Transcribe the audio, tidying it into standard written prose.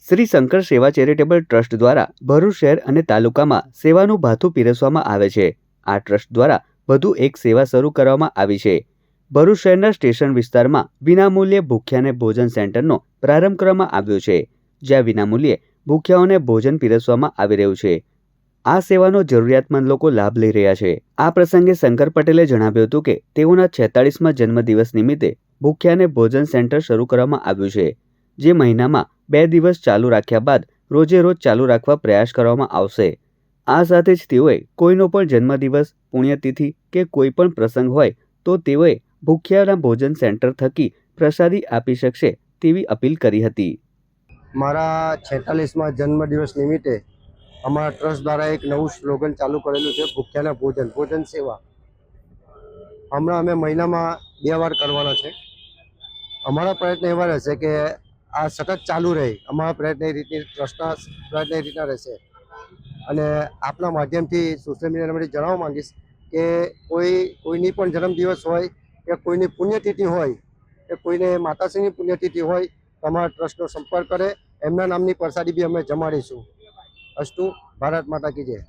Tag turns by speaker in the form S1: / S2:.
S1: શ્રી શંકર સેવા charitable trust દ્વારા ભરૂચ શહેર અને તાલુકામાં સેવાનું ભાથું પીરસવામાં આવે છે। આ ટ્રસ્ટ દ્વારા વધુ એક સેવા શરૂ કરવામાં આવી છે। ભરૂચ શહેરના સ્ટેશન વિસ્તારમાં વિનામૂલ્યે ભૂખ્યાને ભોજન સેન્ટરનો પ્રારંભ કરવામાં આવ્યો છે, જ્યાં વિનામૂલ્યે ભૂખ્યાઓને ભોજન પીરસવામાં આવી રહ્યું છે। આ સેવાનો જરૂરિયાતમંદ લોકો લાભ લઈ રહ્યા છે। આ પ્રસંગે શંકર પટેલે જણાવ્યું હતું કે તેઓના 46મા જન્મદિવસ નિમિત્તે ભૂખ્યાને ભોજન સેન્ટર શરૂ કરવામાં આવ્યું છે, જે મહિનામાં 2 દિવસ ચાલુ રાખ્યા બાદ રોજે રોજ ચાલુ રાખવા પ્રયાસ કરવામાં આવશે। આ સાથે જ તેઓએ કોઈનો પણ જન્મદિવસ, પુણ્યતિથિ કે કોઈ પણ પ્રસંગ હોય તો તેઓએ ભૂખ્યાના ભોજન સેન્ટર થકી પ્રસાદી આપી શકશે તેવી અપીલ કરી હતી।
S2: મારા 46મા જન્મદિવસ નિમિત્તે અમારા ટ્રસ્ટ દ્વારા એક નવું સ્લોગન ચાલુ કરેલું છે, ભૂખ્યાના ભોજન સેવા। હમણાં અમે મહિનામાં 2 વાર કરવાના છે। અમારો પ્રયત્ન એવા રહેશે કે આ સતત ચાલુ રહે। અમારા પ્રયત્ન એ રીતે ટ્રસ્ટના પ્રયત્ન એ રીતના રહેશે। અને આપના માધ્યમથી સોશિયલ મીડિયાના માટે જણાવવા માંગીશ કે કોઈની પણ જન્મદિવસ હોય કે કોઈની પુણ્યતિથિ હોય કે કોઈને માતાશ્રીની પુણ્યતિથિ હોય તો અમારા ટ્રસ્ટનો સંપર્ક કરે। એમના નામની પ્રસાદી બી અમે જમાડીશું। અસ્તુ, ભારત માતા કી જય।